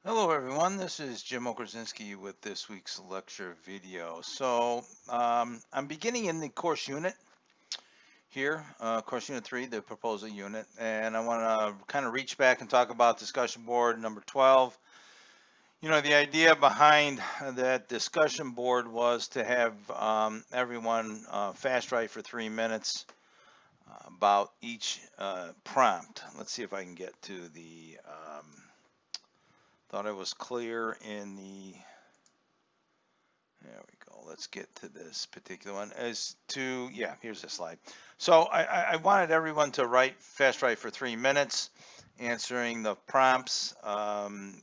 Hello everyone, this is Jim Okerzinski with this week's lecture video. I'm beginning in the course unit here, course unit 3, the proposal unit, and I want to kind of reach back and talk about discussion board number 12. You know, the idea behind that discussion board was to have everyone fast write for 3 minutes about each prompt. Let's see if I can get to the, thought I was clear in the. There we go. Let's get to this particular one. Here's the slide. So I wanted everyone to fast write for 3 minutes, answering the prompts.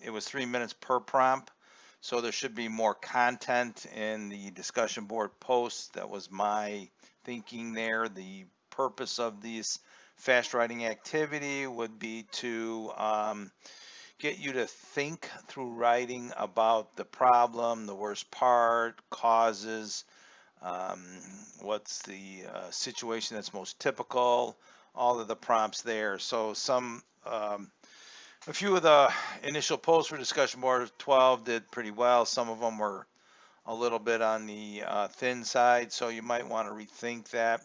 It was 3 minutes per prompt. So there should be more content in the discussion board posts. That was my thinking there. The purpose of this fast writing activity would be to get you to think through writing about the problem, the worst part, causes, um, what's the situation that's most typical, all of the prompts there. So a few of the initial posts for discussion board 12 did pretty well. Some of them were a little bit on the thin side, so you might want to rethink that.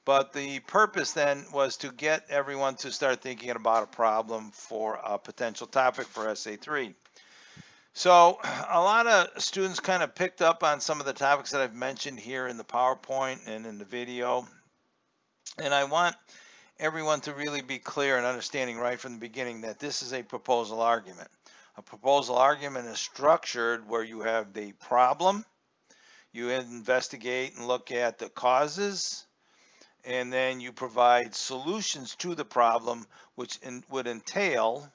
But the purpose then was to get everyone to start thinking about a problem for a potential topic for SA3. So a lot of students kind of picked up on some of the topics that I've mentioned here in the PowerPoint and in the video. And I want everyone to really be clear and understanding right from the beginning that this is a proposal argument. A proposal argument is structured where you have the problem, you investigate and look at the causes, and then you provide solutions to the problem, which would entail,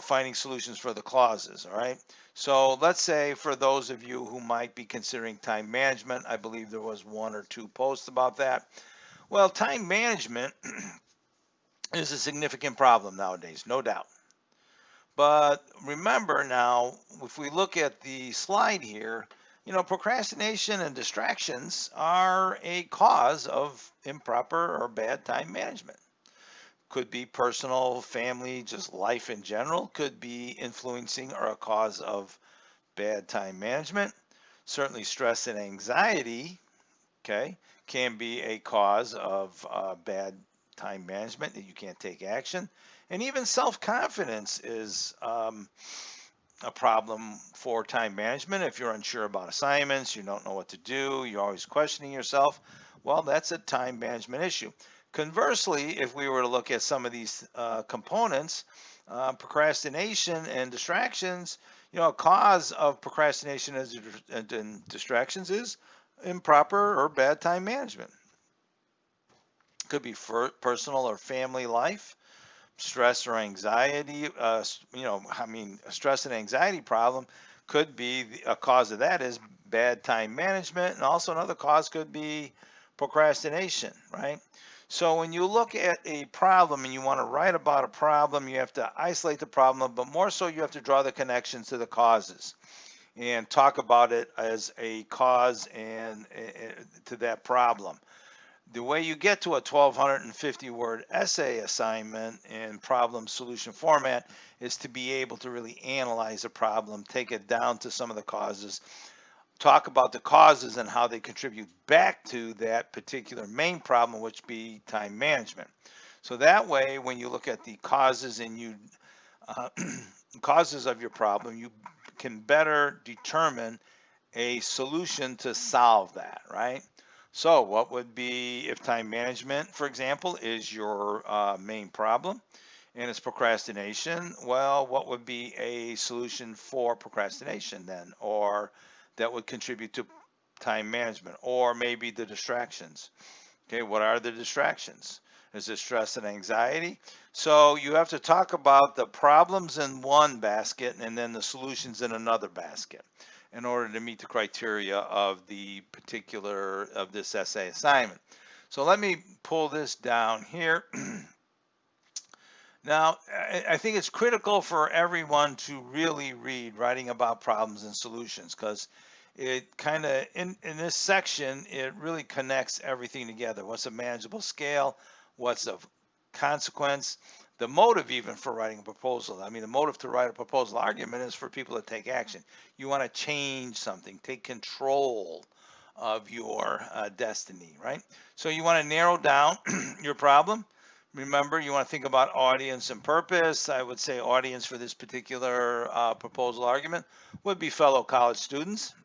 finding solutions for the clauses. All right. So let's say for those of you who might be considering time management, I believe there was one or two posts about that. Well, time management is a significant problem nowadays, no doubt. But remember now, if we look at the slide here, procrastination and distractions are a cause of improper or bad time management. Could be personal, family, just life in general, could be influencing or a cause of bad time management. Certainly stress and anxiety, okay, can be a cause of bad time management, that you can't take action. And even self-confidence is a problem for time management. If you're unsure about assignments, you don't know what to do, you're always questioning yourself, well, that's a time management issue. Conversely, if we were to look at some of these components, procrastination and distractions, a cause of procrastination and distractions is improper or bad time management. Could be for personal or family life, stress or anxiety. A stress and anxiety problem could be a cause of that is bad time management, and also another cause could be procrastination, right? So when you look at a problem and you want to write about a problem, you have to isolate the problem, but more so you have to draw the connections to the causes and talk about it as a cause and to that problem. The way you get to a 1,250 word essay assignment in problem solution format is to be able to really analyze a problem, take it down to some of the causes, talk about the causes and how they contribute back to that particular main problem, which be time management. So that way, when you look at the causes and uh, causes of your problem, you can better determine a solution to solve that, right? So what would be, if time management, for example, is your main problem and it's procrastination, well, what would be a solution for procrastination then, or that would contribute to time management, or maybe the distractions? Okay, what are the distractions? Is it stress and anxiety? So you have to talk about the problems in one basket and then the solutions in another basket in order to meet the criteria of the particular of this essay assignment. So let me pull this down here. Now, I think it's critical for everyone to really read Writing About Problems and Solutions, because it kind of, in this section, it really connects everything together. What's a manageable scale? What's of consequence? the motive even for writing a proposal. I mean, the motive to write a proposal argument is for people to take action. You want to change something, take control of your destiny, right? So you want to narrow down your problem. Remember, you want to think about audience and purpose. I would say audience for this particular proposal argument would be fellow college students.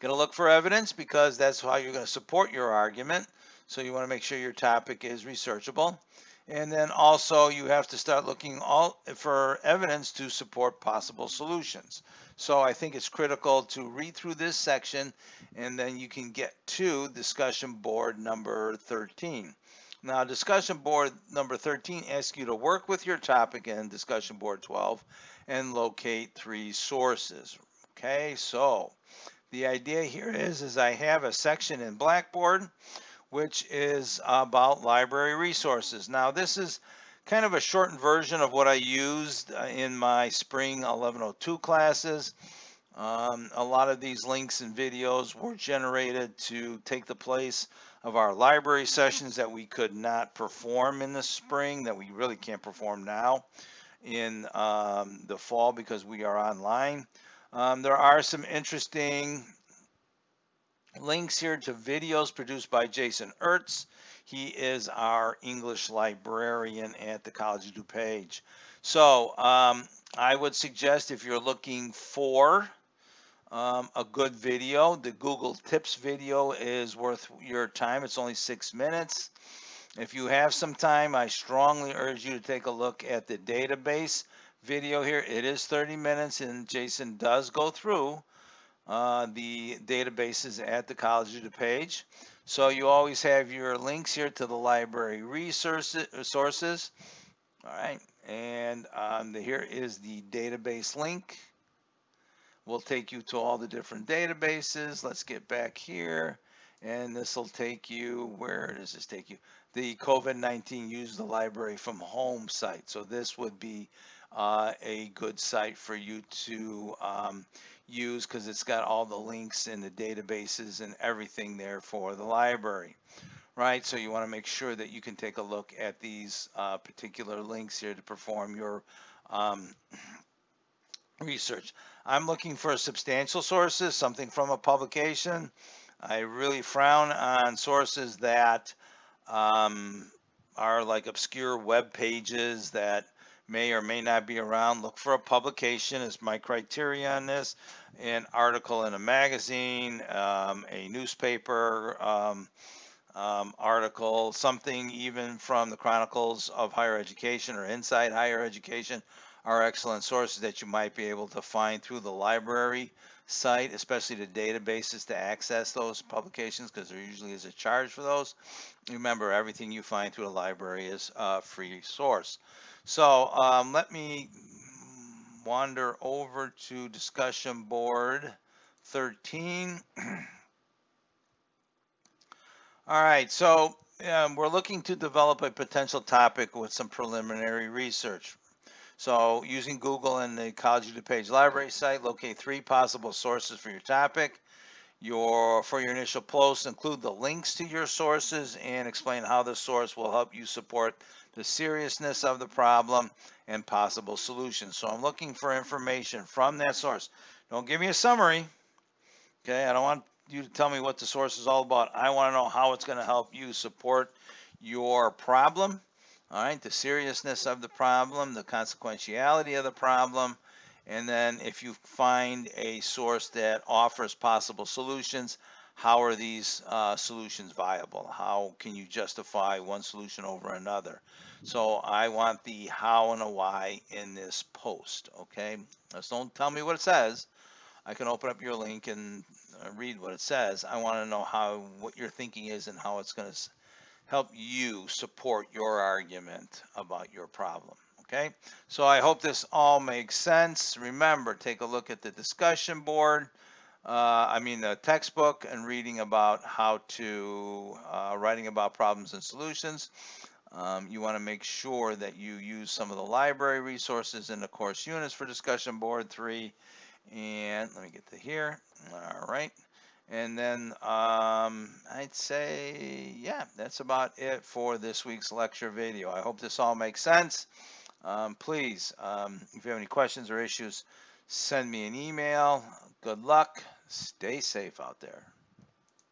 Going to look for evidence because that's how you're going to support your argument. So you want to make sure your topic is researchable. And then also you have to start looking for evidence to support possible solutions. So I think it's critical to read through this section and then you can get to discussion board number 13. Now, discussion board number 13 asks you to work with your topic in discussion board 12 and locate 3 sources. Okay, so the idea here is I have a section in Blackboard which is about library resources. Now this is kind of a shortened version of what I used in my spring 1102 classes. A lot of these links and videos were generated to take the place of our library sessions that we could not perform in the spring, that we really can't perform now in the fall because we are online. There are some interesting links here to videos produced by Jason Ertz. He is our English librarian at the College of DuPage. So I would suggest if you're looking for a good video, the Google Tips video is worth your time. It's only 6 minutes. If you have some time, I strongly urge you to take a look at the database video here. It is 30 minutes and Jason does go through the databases at the College of DuPage. So you always have your links here to the library sources. All right, and here is the database link. We'll take you to all the different databases. Let's get back here. And this will take you, where does this take you? The COVID-19 Use the Library from Home site. So this would be a good site for you to use because it's got all the links and the databases and everything there for the library, right? So you want to make sure that you can take a look at these particular links here to perform your research. I'm looking for substantial sources, something from a publication. I really frown on sources that are like obscure web pages that may or may not be around. Look for a publication is my criteria on this. An article in a magazine, a newspaper article, something even from the Chronicles of Higher Education or Inside Higher Education are excellent sources that you might be able to find through the library site, especially the databases to access those publications because there usually is a charge for those. Remember, everything you find through the library is a free source. So let me wander over to discussion board 13. All right, so we're looking to develop a potential topic with some preliminary research. So using Google and the College of DuPage library site, locate 3 possible sources for your topic. For your initial post, include the links to your sources and explain how the source will help you support the seriousness of the problem and possible solutions. So I'm looking for information from that source. Don't give me a summary. Okay, I don't want you to tell me what the source is all about. I want to know how it's going to help you support your problem. All right, the seriousness of the problem, the consequentiality of the problem, and then if you find a source that offers possible solutions, how are these solutions viable? How can you justify one solution over another? So I want the how and a why in this post, okay? Just don't tell me what it says. I can open up your link and read what it says. I want to know what your thinking is and how it's going to help you support your argument about your problem. Okay, so I hope this all makes sense. Remember, take a look at the discussion board, the textbook, and reading about how to, writing about problems and solutions. You want to make sure that you use some of the library resources in the course units for discussion board 3. And let me get to here. All right. And then I'd say, yeah, that's about it for this week's lecture video. I hope this all makes sense. Please, if you have any questions or issues, send me an email. Good luck. Stay safe out there.